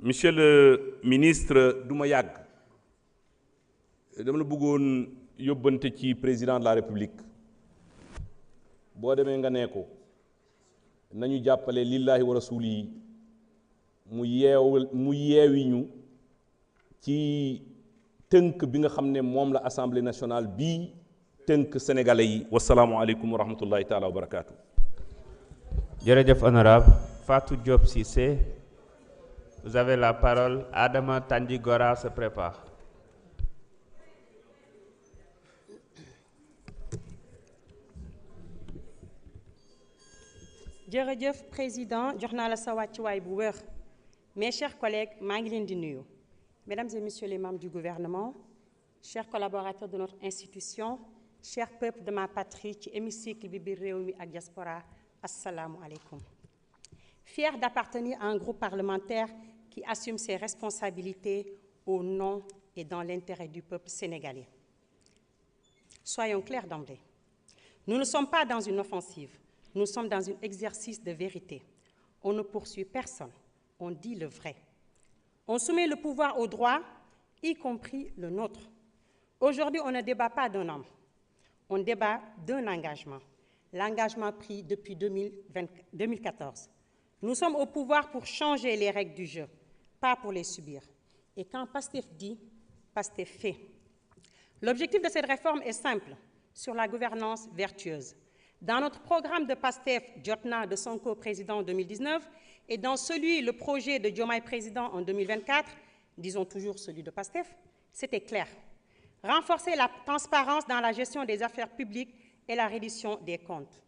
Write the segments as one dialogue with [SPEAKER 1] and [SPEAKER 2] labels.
[SPEAKER 1] Monsieur le ministre duma yàgg dama la bëggoon yóbbante ci président de la République boo demee nga nee ko nañu jàppale lillahi wa rasuli yi mu yeewi ñu ci tënk bi nga xam ne moom la assemblée nationale bii tënk sénégalais yi wasalaamu aleykum wa rahmatullahi taala wa barakaatu.
[SPEAKER 2] Jërëjëf honorable Fatou Diop Cissé, vous avez la parole. Adama Tandjigora se prépare.
[SPEAKER 3] Jërëjëf président, jox naa la sa wàccuwaay bu wér. Mes chers collègues, maa ngi leen di nuyu. Mesdames et messieurs les membres du gouvernement, chers collaborateurs de notre institution, chers peuples de ma patrie ci hémicycle bi biir réew mi ak diaspora, assalamu alaikum. Fier d'appartenir à un groupe parlementaire qui assume ses responsabilités au nom et dans l'intérêt du peuple sénégalais. Soyons clairs d'emblée. Nous ne sommes pas dans une offensive, nous sommes dans un exercice de vérité. On ne poursuit personne, on dit le vrai. On soumet le pouvoir au droit, y compris le nôtre. Aujourd'hui, on ne débat pas d'un homme, on débat d'un engagement. L'engagement pris depuis 2014. Nous sommes au pouvoir pour changer les règles du jeu, pas pour les subir. Et quand Pastef dit, Pastef fait. L'objectif de cette réforme est simple, sur la gouvernance vertueuse. Dans notre programme de Pastef, Jotna de Sonko président en 2019, et dans celui, le projet de Diomaye président en 2024, disons toujours celui de Pastef, c'était clair. Renforcer la transparence dans la gestion des affaires publiques et la reddition des comptes.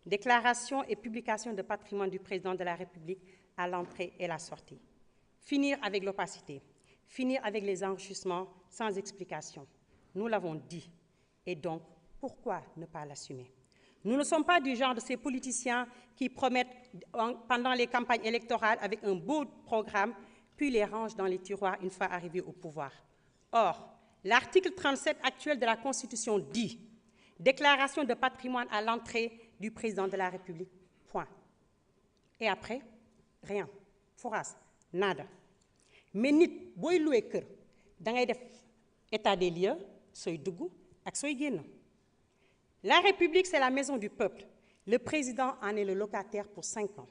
[SPEAKER 3] Déclaration et publication de patrimoine du président de la République à l'entrée et la sortie. Finir avec l'opacité. Finir avec les enrichissements sans explication. Nous l'avons dit. Et donc, pourquoi ne pas l'assumer? Nous ne sommes pas du genre de ces politiciens qui promettent pendant les campagnes électorales avec un beau programme, puis les rangent dans les tiroirs une fois arrivés au pouvoir. Or, l'article 37 actuel de la Constitution dit « Déclaration de patrimoine à l'entrée du président de la République, point. » Et après, rien. Foras, nada. Mais nit, boy loué kër, da ngay def état des lieux, soy dugg ak soy génn. La République, c'est la maison du peuple. Le président en est le locataire pour 5 ans.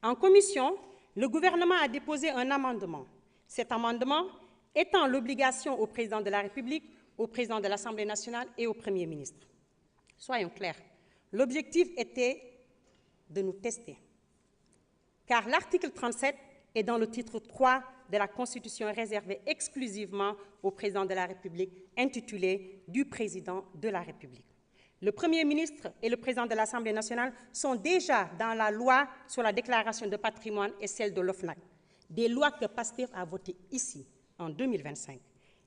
[SPEAKER 3] En commission, le gouvernement a déposé un amendement. Cet amendement étend l'obligation au président de la République, au président de l'Assemblée nationale et au Premier ministre. Soyons clairs, l'objectif était de nous tester. Car l'article 37 est dans le titre 3 de la Constitution réservé exclusivement au président de la République, intitulé « Du président de la République ». Le Premier ministre et le président de l'Assemblée nationale sont déjà dans la loi sur la déclaration de patrimoine et celle de l'OFNAC, des lois que Pastef a votées ici en 2025,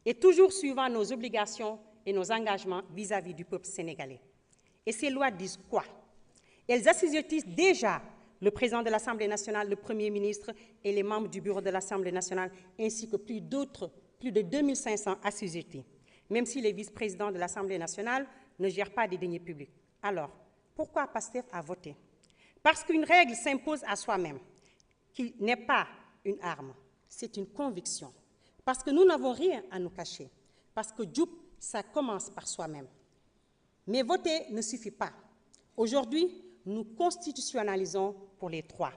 [SPEAKER 3] et toujours suivant nos obligations et nos engagements vis-à-vis du peuple sénégalais. Et ces lois disent quoi? Elles assujettissent déjà le président de l'Assemblée nationale, le Premier ministre et les membres du bureau de l'Assemblée nationale, ainsi que plus de 2500 assujettis, même si les vice-présidents de l'Assemblée nationale ne gèrent pas des deniers publics. Alors, pourquoi Pastef a voté? Parce qu'une règle s'impose à soi-même, qui n'est pas une arme, c'est une conviction. Parce que nous n'avons rien à nous cacher. Parce que Djoup, ça commence par soi-même. Mais voter ne suffit pas. Aujourd'hui, nous constitutionnalisons pour les 3.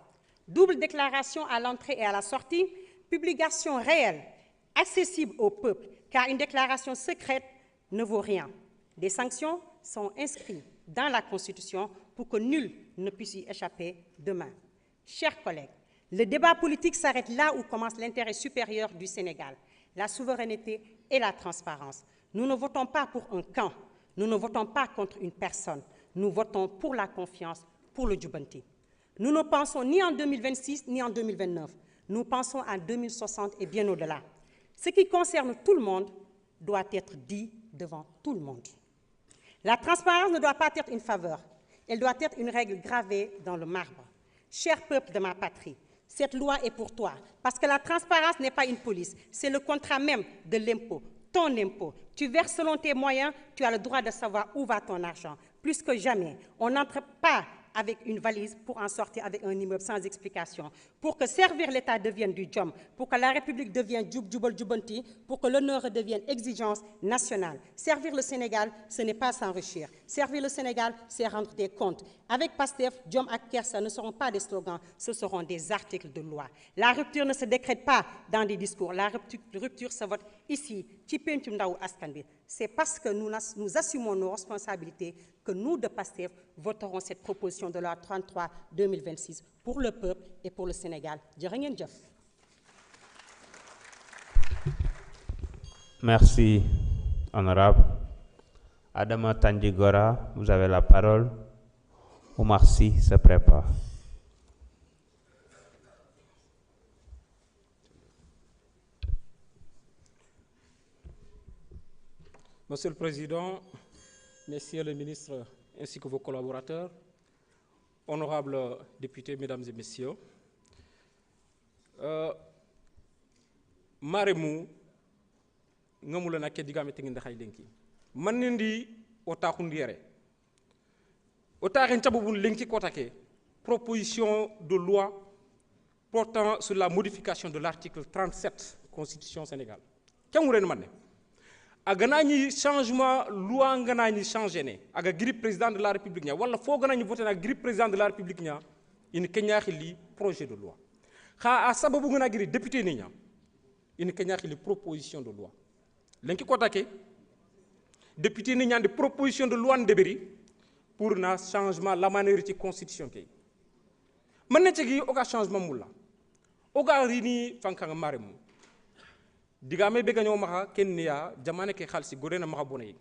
[SPEAKER 3] Double déclaration à l'entrée et à la sortie, publication réelle, accessible au peuple, car une déclaration secrète ne vaut rien. Des sanctions sont inscrites dans la Constitution pour que nul ne puisse y échapper demain. Chers collègues, le débat politique s'arrête là où commence l'intérêt supérieur du Sénégal, la souveraineté et la transparence. Nous ne votons pas pour un camp, nous ne votons pas contre une personne, nous votons pour la confiance, pour le Djoubanti. Nous ne pensons ni en 2026 ni en 2029, nous pensons en 2060 et bien au-delà. Ce qui concerne tout le monde doit être dit devant tout le monde. La transparence ne doit pas être une faveur, elle doit être une règle gravée dans le marbre. Cher peuple de ma patrie, cette loi est pour toi, parce que la transparence n'est pas une police, c'est le contrat même de l'impôt, ton impôt. Tu verses selon tes moyens, tu as le droit de savoir où va ton argent. Plus que jamais, on n'entre pas avec une valise pour en sortir avec un immeuble sans explication. Pour que servir l'État devienne du jom, pour que la République devienne jubal jubanti, pour que l'honneur devienne exigence nationale. Servir le Sénégal, ce n'est pas s'enrichir. Servir le Sénégal, c'est rendre des comptes. Avec PASTEF, jom ak kersa ne seront pas des slogans, ce seront des articles de loi. La rupture ne se décrète pas dans des discours. La rupture se vote ici, ci pencum ndawu askan bi. C'est parce que nous assumons nos responsabilités que nous, de PASTEF, voterons cette proposition de loi 33-2026 pour le peuple et pour le Sénégal. Jërë ngeen jëf.
[SPEAKER 2] Merci, honorable. Adama Tandjigora, vous avez la parole. Oumar Sy se prépare.
[SPEAKER 4] Monsieur le Président, Messieurs les ministres ainsi que vos collaborateurs, honorables députés, Mesdames et Messieurs, maremu ngamula na ke digame tengi ndaxay lenki man ndi o taxundi yere o taxen tabubun lenki kotake proposition de loi portant sur la modification de l'article 37 Constitution Sénégal kenguren manne a ganani changement loi ganani changé ne aga grip président de la République nya wala fo ganani voter na grip président de la République nya in kenya xili projet de loi xa a sababu ngana giri député ni nya in kenya xili proposition de loi lenki ko také député ni nya de proposition de loi ndeberi pour na changement la manière ci constitution kay man na ci gi oga changement mulla oga rini fankanga maremu digame be gañoo maxa ken ya jamane ke xalsi godena maxa bonay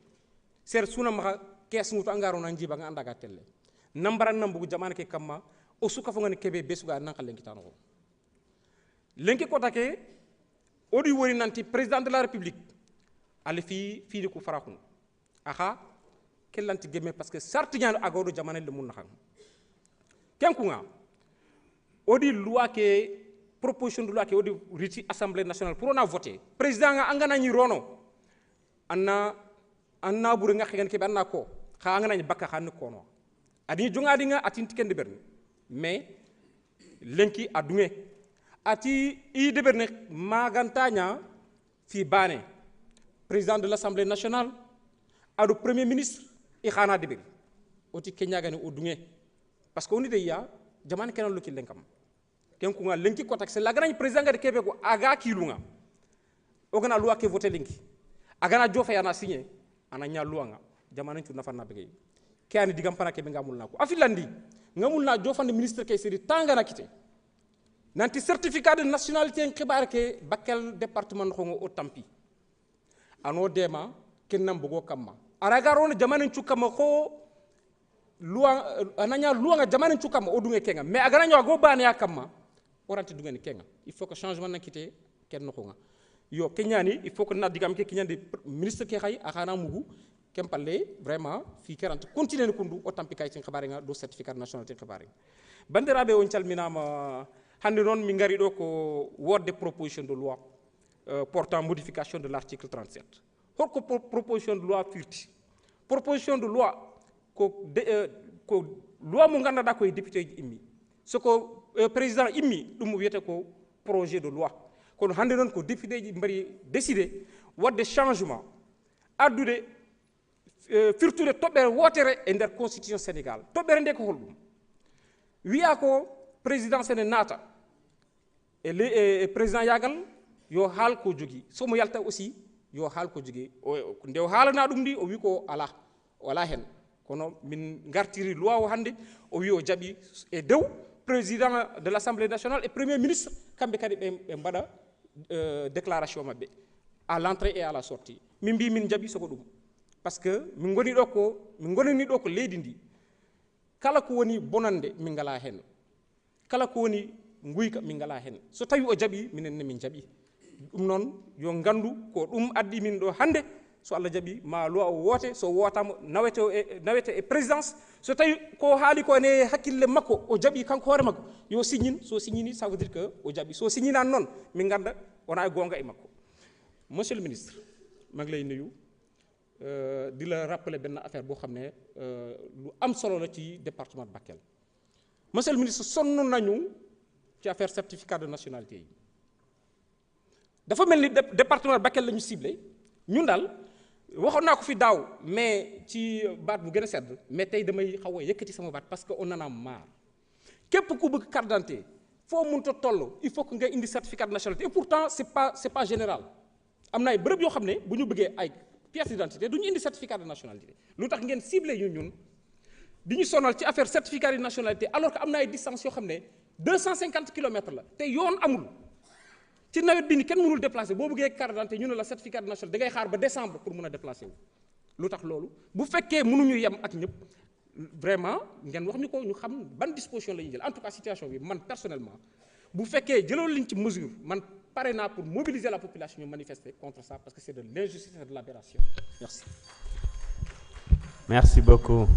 [SPEAKER 4] ser suna maxa kes ngutu angaro na njiba nga andaga telle nambara nambu jamane ke kamma o suka fo ngani kebe besuga nan xalen kitano ko lenki ko take odi wori nanti président de la république ali fi di ko faraxun aha kelanti gemme parce que sarti ñaan agodo jamane le mun na xam kenku nga odi loi ke proposition de loi qui est riti Assemblée nationale pour on a voté président nga angana ni rono anna buru nga xegen ke banna ko xa angana ni bakka xan ko no adi jonga di nga atin tiken de berne mais lenki adunge ati i de berne magantanya fi bané président de l'Assemblée nationale adu premier ministre i xana de berne oti kenya gani odunge parce que on de ya jamane kenan lu ki lenkam kenku nga lenki kotak c'est la grande président de Québec ko aga kilunga ogana loi ke voter lenki agana jofa yana signé ana nya loi nga jamana tu nafa na bege kani digam pana ke ngamul nako afilandi ngamul na jofa de ministre ke seri tangana kité nanti certificat de nationalité en xibar ke bakkel département xongo o tampi ano dema kennam bugo kamma araga ron jamana tu kama ko loi ananya loi nga jamana tu kama odunge kenga mais agana nya go bane ya kama oranti dugani kenga il faut que changement na kité ken no nga yo kenyani il faut que na digam ke kenyande ministre ke xay axana mugu kempalle vraiment fi 40 continuer kundu o tampi kay ci xabaare nga do certificat de nationalité xabaare bandirabe on calminama hande non mi ngari do ko worde proposition de loi portant modification de l'article 37 horko proposition de loi firti proposition de loi ko loi mo nganda da koy député immi ce ko président immi dum wiyete ko projet de loi kono hande non ko député ji mbari décider wadde changement addude firtude toɓɓere wotere e nder constitution sénégal toɓɓere nde ko holɗum wiya ko président sene naata e président yagal yo haal ko jogui somo yalta aussi yo haal ko jogui nde o haalana ɗum ndi o wi ko ala wala hen kono min gartiri loi o hande o wi o jaɓi e dow président de l'Assemblée nationale et premier ministre kamɓe kadi ɓe mbaɗa déclaration mabɓe à l'entrée et à la sortie min mbi min jaɓi soko ɗum parce que min goni ɗo ko leydi ndi kala ko woni bonande min ngala hen kala ko woni guyka min ngala hen so tawi o jaɓi minenne min jaɓi ɗum noon yo gandu ko ɗum addi min ɗo hande so Allah jaɓi ma loi o woote so wootama nawete e présidence so tawi ko haali ko ne hakkille makko o jaɓi kanko hoore makko yo signine so signini ça veut dire que o jaɓi so signinani noon min ganda wona e gonga e makko monsieur le ministre maa ngi lay nuyu di la rappeler benn affaire boo xam ne lu am solo la ci département de Bakel monsieur le ministre sonn nañu ci affaire certificat de nationalité yi dafa mel ni département Bakel la ñu ciblé ñun daal waxoon naa ko fi daaw mais ci baat bu gën a sedd mais tey damay xaw a yëkkati sama baat parce que on en a marre képp ku bëgg carte d'identité foo mënta toll il faut que nga indi certificat de nationalité et pourtant c'est pas général am na ay bërëb yoo xam ne bu ñu bëggee ay pièce d'identité du ñu indi certificat de nationalité lu tax ngeen ciblé ñu ñun di ñu sonal ci affaire certificat de nationalité alors que am na ay distance yoo xam ne 250 kilomètres la te yoon amul ci nawet bi ni kenn mënul déplacer boo bëggee carte d'identité ñu ne la certificat de nationalité da ngay xaar ba décembre pour mën a déplacer wu lu tax loolu bu fekkee mënuñu yem ak ñëpp vraiment ngeen wax ñu ko ñu xam ban disposition la ñuy jël en tout cas situation bi man personnellement bu fekkee jëloo liñ ci mesure man pare naa pour mobiliser la population ñu manifester contre ça parce que c'est de l'injustice et de l'aberration. Merci.
[SPEAKER 2] Merci beaucoup,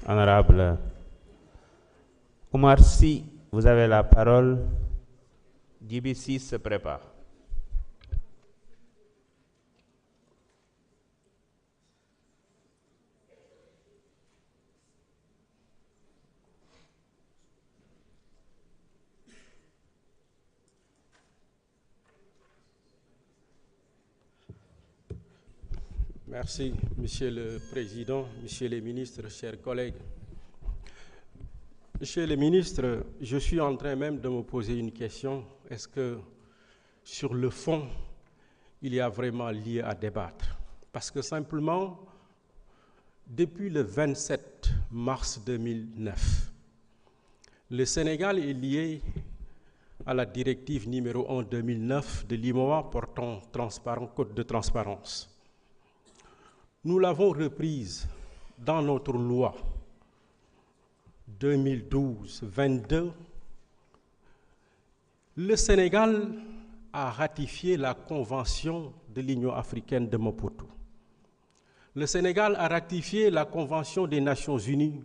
[SPEAKER 2] honorable Oumar Sy. Vous avez la parole. Djibi Sy se prépare.
[SPEAKER 5] Merci, Monsieur le Président, Monsieur les ministres, chers collègues. Monsieur le ministre, je suis en train même de me poser une question. Est-ce que, sur le fond, il y a vraiment lieu à débattre? Parce que simplement, depuis le 27 mars 2009, le Sénégal est lié à la directive numéro 1/2009 de l'UEMOA portant code de transparence. Nous l'avons reprise dans notre loi 2012-22. Le Sénégal a ratifié la Convention de l'Union africaine de Maputo. Le Sénégal a ratifié la Convention des Nations Unies